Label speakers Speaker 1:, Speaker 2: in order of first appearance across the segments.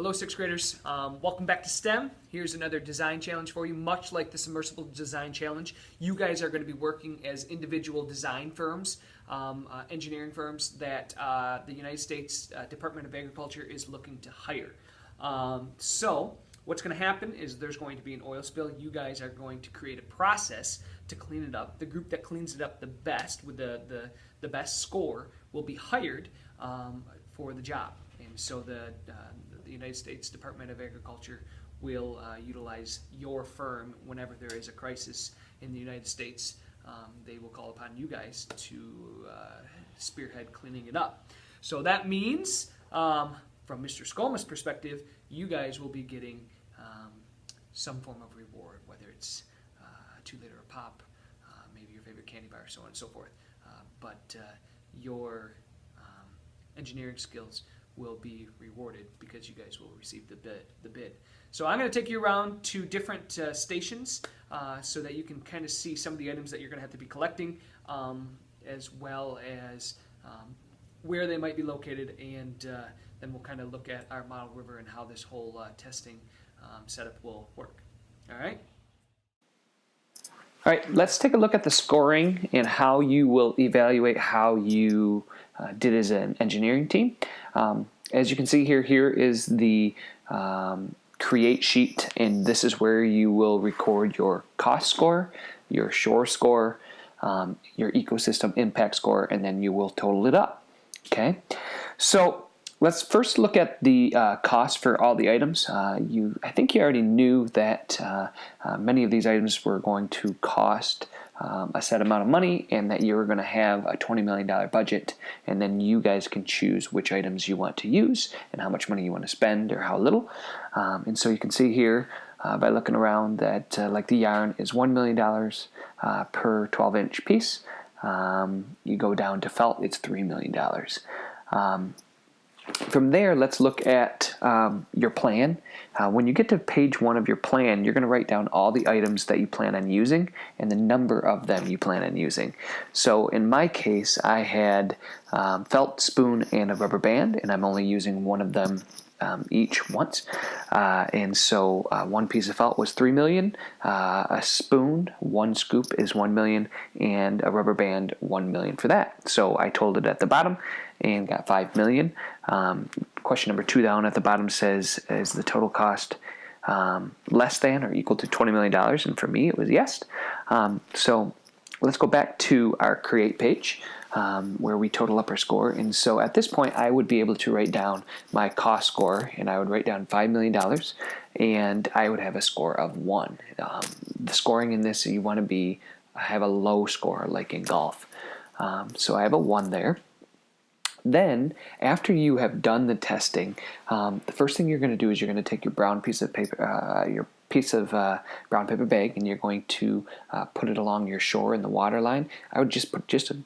Speaker 1: Hello, sixth graders. Welcome back to STEM. Here's another design challenge for you. Much like the Submersible Design Challenge, you guys are going to be working as individual design firms, engineering firms that the United States Department of Agriculture is looking to hire. So what's going to happen is there's going to be an oil spill. You guys are going to create a process to clean it up. The group that cleans it up the best with the best score will be hired for the job. And so the United States Department of Agriculture will utilize your firm whenever there is a crisis in the United States. They will call upon you guys to spearhead cleaning it up. So that means, from Mr. Skoma's perspective, you guys will be getting some form of reward, whether it's a 2-liter of pop, maybe your favorite candy bar, so on and so forth. But your engineering skills will be rewarded because you guys will receive the bid. So I'm going to take you around to different stations so that you can kind of see some of the items that you're going to have to be collecting, as well as where they might be located, and then we'll kind of look at our model river and how this whole testing setup will work. All right?
Speaker 2: All right, let's take a look at the scoring and how you will evaluate how you did as an engineering team. As you can see here is the create sheet, and this is where you will record your cost score, your shore score, your ecosystem impact score, and then you will total it up. Okay, so let's first look at the cost for all the items. I think you already knew that many of these items were going to cost a set amount of money, and that you were going to have a $20 million budget, and then you guys can choose which items you want to use and how much money you want to spend or how little. And so you can see here by looking around that like the yarn is $1 million per 12-inch piece. You go down to felt, it's $3 million. From there, let's look at your plan. When you get to page 1 of your plan, you're going to write down all the items that you plan on using and the number of them you plan on using. So in my case, I had felt, spoon, and a rubber band, and I'm only using one of them each once. And so one piece of felt was $3 million, a spoon, 1 scoop is $1 million, and a rubber band, $1 million for that. So I totaled it at the bottom and got $5 million. Question number 2 down at the bottom says, is the total cost less than or equal to $20 million? And for me, it was yes. So let's go back to our create page where we total up our score. And so at this point, I would be able to write down my cost score, and I would write down $5 million, and I would have a score of 1. The scoring in this, you want to have a low score like in golf. So I have a 1 there. Then, after you have done the testing, the first thing you're going to do is you're going to take your brown piece of paper, brown paper bag, and you're going to put it along your shore in the water line. I would just put just a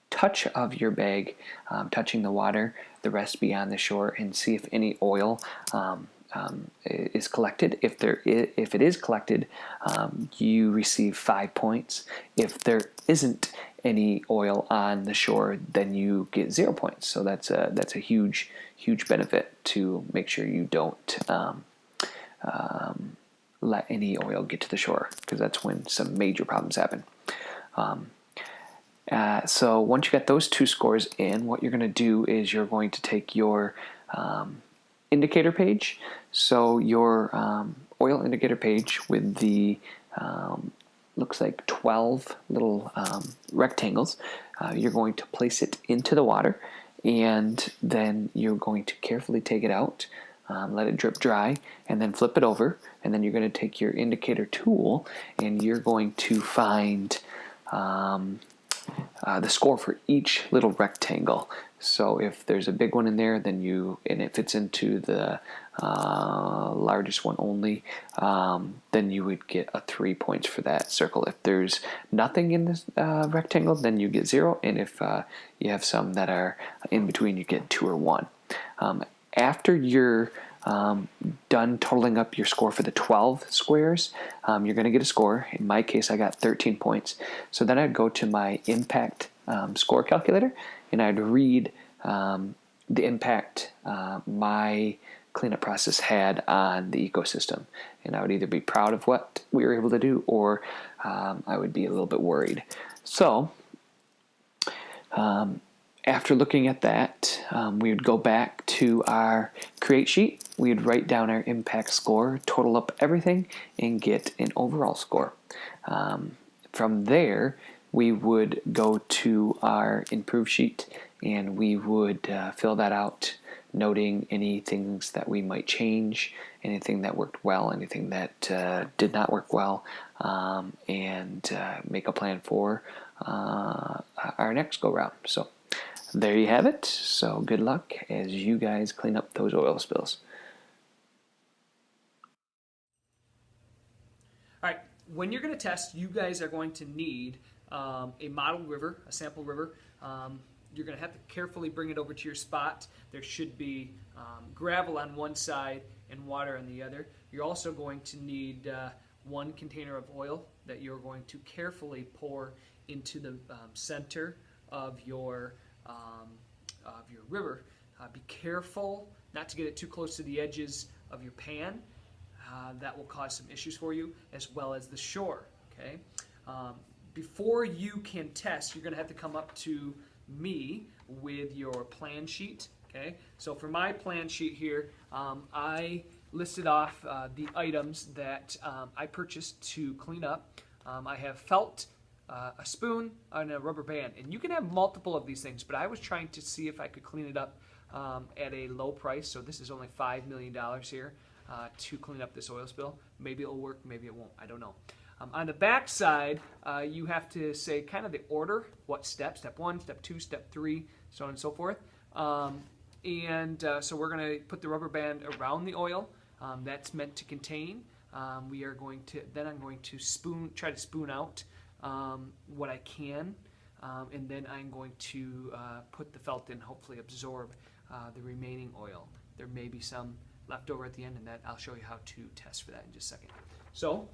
Speaker 2: touch of your bag touching the water, the rest be on the shore, and see if any oil is collected. If it is collected, you receive 5 points. If there isn't any oil on the shore, then you get 0 points. So that's a huge benefit to make sure you don't let any oil get to the shore, because that's when some major problems happen. So once you get those 2 scores in, what you're going to do is you're going to take your indicator page. So your oil indicator page with the looks like 12 little rectangles. You're going to place it into the water, and then you're going to carefully take it out, let it drip dry, and then flip it over, and then you're going to take your indicator tool and you're going to find the score for each little rectangle. So if there's a big one in there, and it fits into the largest one only, then you would get 3 points for that circle. If there's nothing in this rectangle, then you get 0, and if you have some that are in between, you get 2 or 1. After you're done totaling up your score for the 12 squares, you're going to get a score. In my case, I got 13 points. So then I'd go to my impact score calculator, and I'd read the impact my cleanup process had on the ecosystem. And I would either be proud of what we were able to do, or I would be a little bit worried. So after looking at that, we would go back to our create sheet. We would write down our impact score, total up everything, and get an overall score. From there, we would go to our improve sheet, and we would fill that out, noting any things that we might change, anything that worked well, anything that did not work well, and make a plan for our next go round. So there you have it. So good luck as you guys clean up those oil spills.
Speaker 1: All right, when you're going to test, you guys are going to need a model river, a sample river. You're going to have to carefully bring it over to your spot. There should be gravel on one side and water on the other. You're also going to need 1 container of oil that you're going to carefully pour into the center of your river. Be careful not to get it too close to the edges of your pan. That will cause some issues for you, as well as the shore. Okay. Before you can test, you're going to have to come up to me with your plan sheet. Okay. So for my plan sheet here, I listed off the items that I purchased to clean up. I have felt, a spoon, and a rubber band. And you can have multiple of these things, but I was trying to see if I could clean it up at a low price. So this is only $5 million here to clean up this oil spill. Maybe it'll work, maybe it won't. I don't know. On the back side, you have to say kind of the order, what step, step 1, step 2, step 3, so on and so forth. So we're going to put the rubber band around the oil. That's meant to contain. I'm going to try to spoon out what I can, and then I'm going to put the felt in, hopefully absorb the remaining oil. There may be some left over at the end, and that I'll show you how to test for that in just a second. So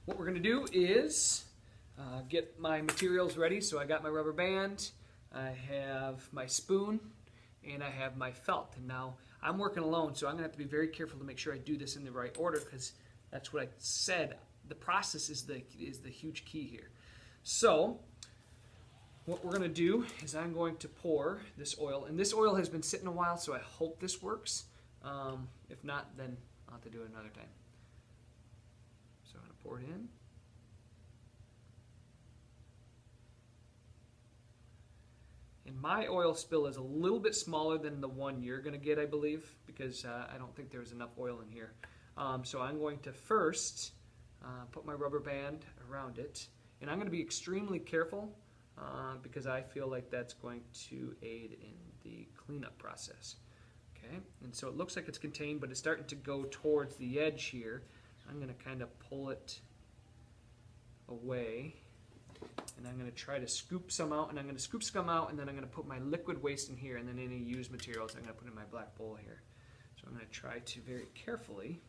Speaker 1: what we're going to do is get my materials ready. So I got my rubber band, I have my spoon, and I have my felt. And now I'm working alone, so I'm going to have to be very careful to make sure I do this in the right order, because that's what I said. The process is the huge key here. So what we're going to do is I'm going to pour this oil, and this oil has been sitting a while, so I hope this works. If not, then I'll have to do it another time. So I'm going to pour it in. And my oil spill is a little bit smaller than the one you're going to get, I believe, because I don't think there's enough oil in here. So I'm going to first put my rubber band around it, and I'm going to be extremely careful because I feel like that's going to aid in the cleanup process. Okay, and so it looks like it's contained, but it's starting to go towards the edge here. I'm going to kind of pull it away, and I'm going to try to scoop some out, and I'm going to scoop some out, and then I'm going to put my liquid waste in here, and then any used materials I'm going to put in my black bowl here. So I'm going to try to very carefully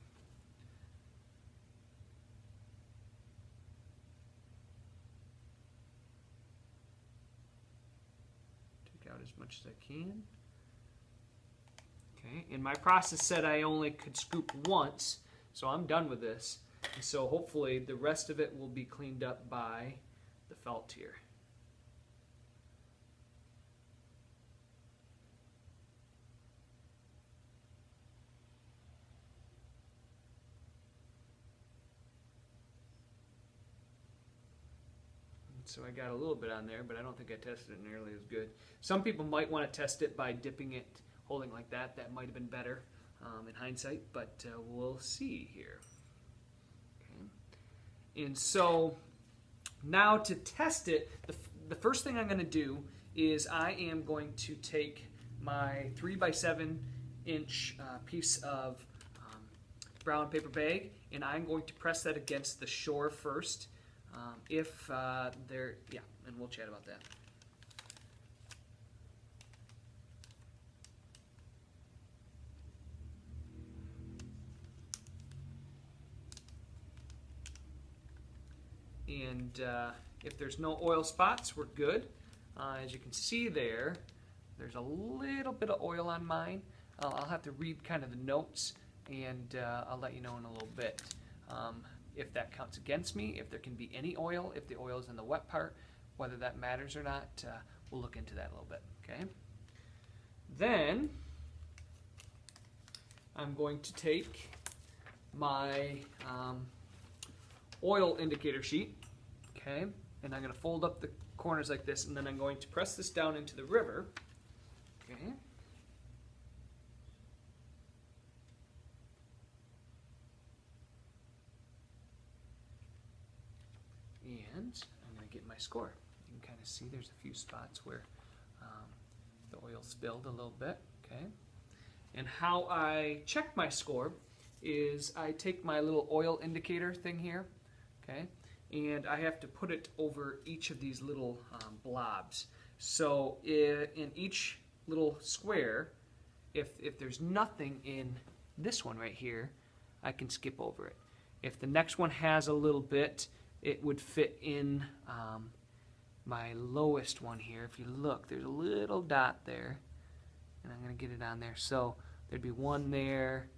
Speaker 1: take out as much as I can. Okay, and my process said I only could scoop once, so I'm done with this. And so hopefully the rest of it will be cleaned up by the felt here. So I got a little bit on there, but I don't think I tested it nearly as good. Some people might want to test it by dipping it, holding like that. That might have been better in hindsight, but we'll see here. Okay. And so now to test it, the first thing I'm going to do is I am going to take my 3x7 inch piece of brown paper bag, and I'm going to press that against the shore first. And we'll chat about that. And if there's no oil spots, we're good. As you can see there, there's a little bit of oil on mine. I'll have to read kind of the notes, and I'll let you know in a little bit if that counts against me, if there can be any oil, if the oil is in the wet part, whether that matters or not. We'll look into that a little bit, okay? Then I'm going to take my oil indicator sheet, okay, and I'm going to fold up the corners like this, and then I'm going to press this down into the river, okay. And I'm going to get my score. You can kind of see there's a few spots where the oil spilled a little bit, okay. And how I check my score is I take my little oil indicator thing here, okay, and I have to put it over each of these little blobs. So in each little square, if there's nothing in this one right here, I can skip over it. If the next one has a little bit, it would fit in my lowest one here. If you look, there's a little dot there, and I'm going to get it on there. So there'd be one there,